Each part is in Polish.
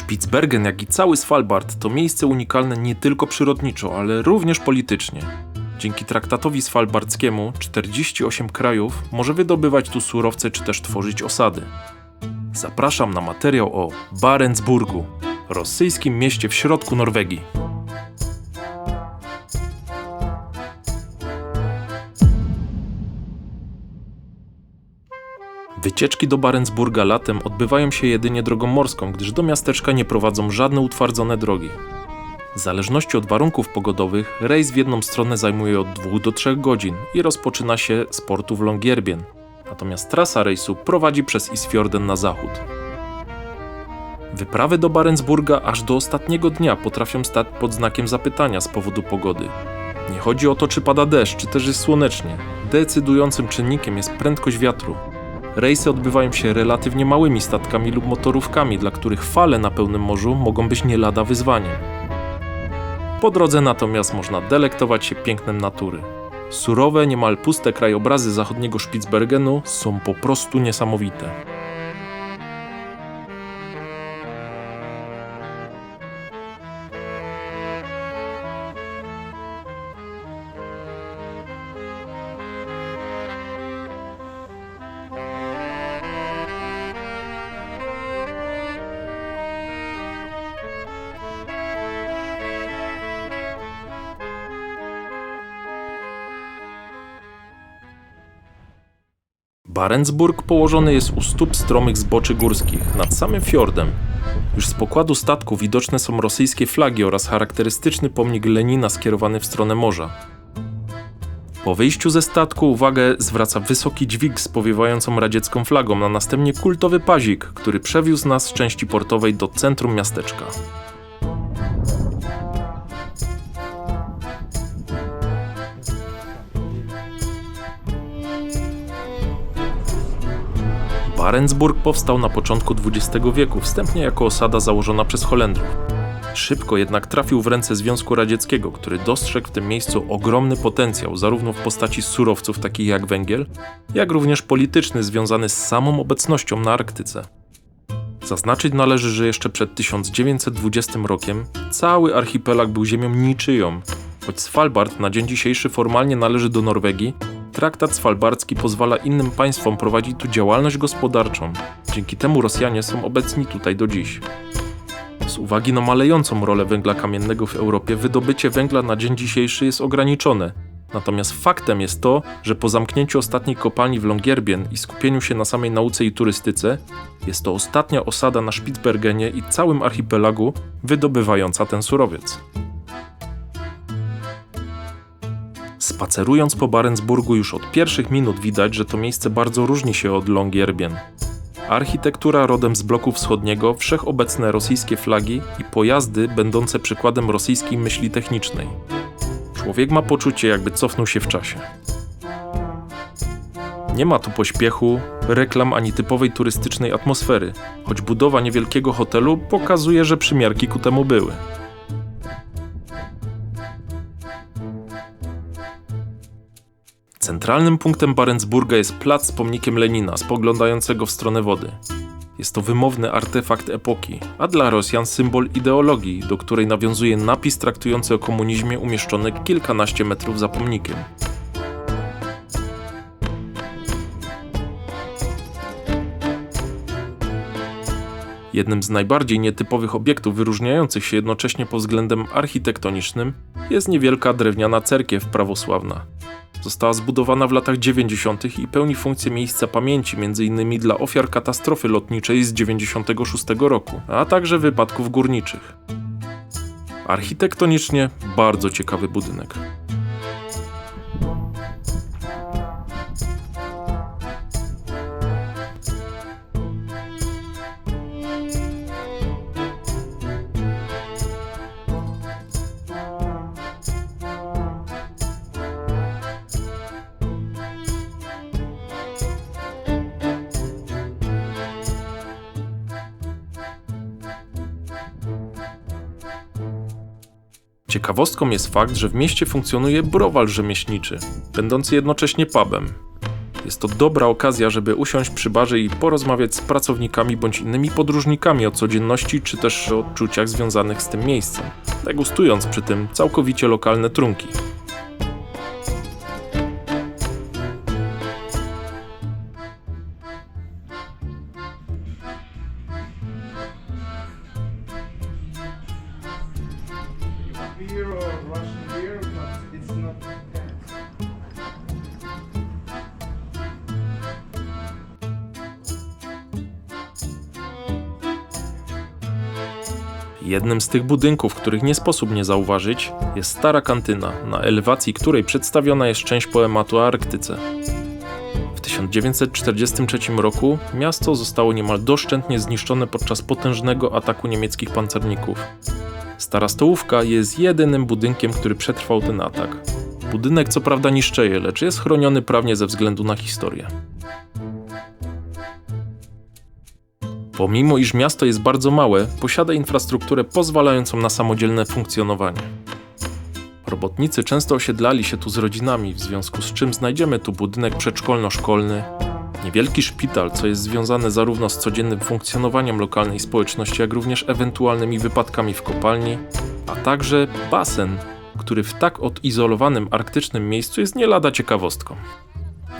Spitsbergen, jak i cały Svalbard to miejsce unikalne nie tylko przyrodniczo, ale również politycznie. Dzięki traktatowi svalbardzkiemu 48 krajów może wydobywać tu surowce czy też tworzyć osady. Zapraszam na materiał o Barentsburgu, rosyjskim mieście w środku Norwegii. Wycieczki do Barentsburga latem odbywają się jedynie drogą morską, gdyż do miasteczka nie prowadzą żadne utwardzone drogi. W zależności od warunków pogodowych, rejs w jedną stronę zajmuje od 2 do 3 godzin i rozpoczyna się z portu w Longyearbyen, natomiast trasa rejsu prowadzi przez Isfjorden na zachód. Wyprawy do Barentsburga aż do ostatniego dnia potrafią stać pod znakiem zapytania z powodu pogody. Nie chodzi o to, czy pada deszcz, czy też jest słonecznie. Decydującym czynnikiem jest prędkość wiatru. Rejsy odbywają się relatywnie małymi statkami lub motorówkami, dla których fale na pełnym morzu mogą być nie lada wyzwaniem. Po drodze natomiast można delektować się pięknem natury. Surowe, niemal puste krajobrazy zachodniego Spitsbergenu są po prostu niesamowite. Barentsburg położony jest u stóp stromych zboczy górskich, nad samym fiordem. Już z pokładu statku widoczne są rosyjskie flagi oraz charakterystyczny pomnik Lenina skierowany w stronę morza. Po wyjściu ze statku uwagę zwraca wysoki dźwig z powiewającą radziecką flagą, a następnie kultowy pazik, który przewiózł nas z części portowej do centrum miasteczka. Barentsburg powstał na początku XX wieku, wstępnie jako osada założona przez Holendrów. Szybko jednak trafił w ręce Związku Radzieckiego, który dostrzegł w tym miejscu ogromny potencjał, zarówno w postaci surowców takich jak węgiel, jak również polityczny związany z samą obecnością na Arktyce. Zaznaczyć należy, że jeszcze przed 1920 rokiem cały archipelag był ziemią niczyją. Choć Svalbard na dzień dzisiejszy formalnie należy do Norwegii, traktat svalbardzki pozwala innym państwom prowadzić tu działalność gospodarczą. Dzięki temu Rosjanie są obecni tutaj do dziś. Z uwagi na malejącą rolę węgla kamiennego w Europie, wydobycie węgla na dzień dzisiejszy jest ograniczone. Natomiast faktem jest to, że po zamknięciu ostatniej kopalni w Longyearbyen i skupieniu się na samej nauce i turystyce, jest to ostatnia osada na Spitsbergenie i całym archipelagu wydobywająca ten surowiec. Spacerując po Barentsburgu już od pierwszych minut widać, że to miejsce bardzo różni się od Longyearbyen. Architektura rodem z bloku wschodniego, wszechobecne rosyjskie flagi i pojazdy będące przykładem rosyjskiej myśli technicznej. Człowiek ma poczucie, jakby cofnął się w czasie. Nie ma tu pośpiechu, reklam ani typowej turystycznej atmosfery, choć budowa niewielkiego hotelu pokazuje, że przymiarki ku temu były. Centralnym punktem Barentsburga jest plac z pomnikiem Lenina, spoglądającego w stronę wody. Jest to wymowny artefakt epoki, a dla Rosjan symbol ideologii, do której nawiązuje napis traktujący o komunizmie umieszczony kilkanaście metrów za pomnikiem. Jednym z najbardziej nietypowych obiektów wyróżniających się jednocześnie pod względem architektonicznym jest niewielka drewniana cerkiew prawosławna. Została zbudowana w latach 90. i pełni funkcję miejsca pamięci m.in. dla ofiar katastrofy lotniczej z 96 roku, a także wypadków górniczych. Architektonicznie bardzo ciekawy budynek. Ciekawostką jest fakt, że w mieście funkcjonuje browar rzemieślniczy, będący jednocześnie pubem. Jest to dobra okazja, żeby usiąść przy barze i porozmawiać z pracownikami bądź innymi podróżnikami o codzienności czy też o odczuciach związanych z tym miejscem, degustując przy tym całkowicie lokalne trunki. Beer or Russian beer, but it's not. Jednym z tych budynków, których nie sposób nie zauważyć, jest stara kantyna, na elewacji której przedstawiona jest część poematu o Arktyce. W 1943 roku miasto zostało niemal doszczętnie zniszczone podczas potężnego ataku niemieckich pancerników. Stara stołówka jest jedynym budynkiem, który przetrwał ten atak. Budynek co prawda niszczeje, lecz jest chroniony prawnie ze względu na historię. Pomimo iż miasto jest bardzo małe, posiada infrastrukturę pozwalającą na samodzielne funkcjonowanie. Robotnicy często osiedlali się tu z rodzinami, w związku z czym znajdziemy tu budynek przedszkolno-szkolny, niewielki szpital, co jest związane zarówno z codziennym funkcjonowaniem lokalnej społeczności, jak również ewentualnymi wypadkami w kopalni, a także basen, który w tak odizolowanym arktycznym miejscu jest nie lada ciekawostką.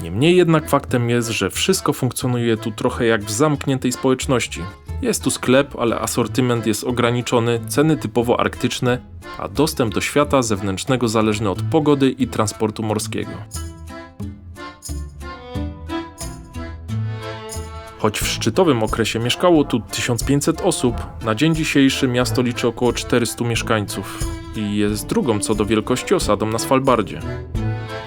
Niemniej jednak faktem jest, że wszystko funkcjonuje tu trochę jak w zamkniętej społeczności. Jest tu sklep, ale asortyment jest ograniczony, ceny typowo arktyczne, a dostęp do świata zewnętrznego zależny od pogody i transportu morskiego. Choć w szczytowym okresie mieszkało tu 1500 osób, na dzień dzisiejszy miasto liczy około 400 mieszkańców i jest drugą co do wielkości osadą na Svalbardzie.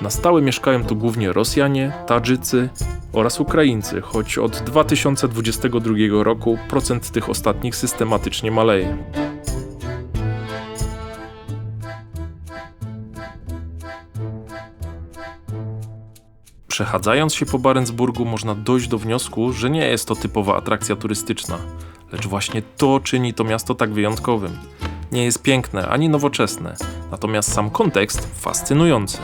Na stałe mieszkają tu głównie Rosjanie, Tadżycy oraz Ukraińcy, choć od 2022 roku procent tych ostatnich systematycznie maleje. Przechadzając się po Barentsburgu można dojść do wniosku, że nie jest to typowa atrakcja turystyczna, lecz właśnie to czyni to miasto tak wyjątkowym. Nie jest piękne ani nowoczesne, natomiast sam kontekst fascynujący.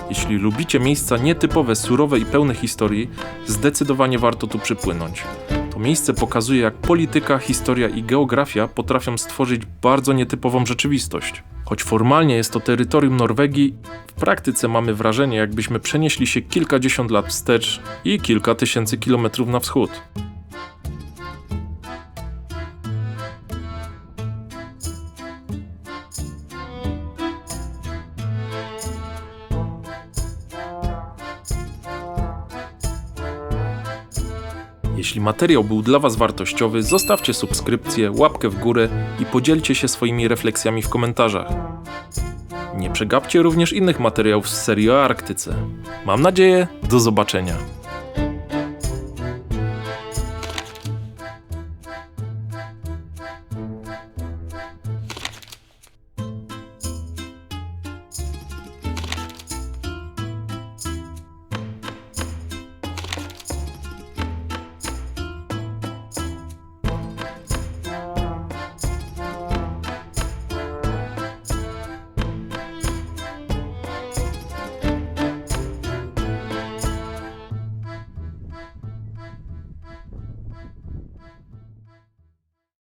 Jeśli lubicie miejsca nietypowe, surowe i pełne historii, zdecydowanie warto tu przypłynąć. To miejsce pokazuje, jak polityka, historia i geografia potrafią stworzyć bardzo nietypową rzeczywistość. Choć formalnie jest to terytorium Norwegii, w praktyce mamy wrażenie, jakbyśmy przenieśli się kilkadziesiąt lat wstecz i kilka tysięcy kilometrów na wschód. Jeśli materiał był dla Was wartościowy, zostawcie subskrypcję, łapkę w górę i podzielcie się swoimi refleksjami w komentarzach. Nie przegapcie również innych materiałów z serii o Arktyce. Mam nadzieję, do zobaczenia.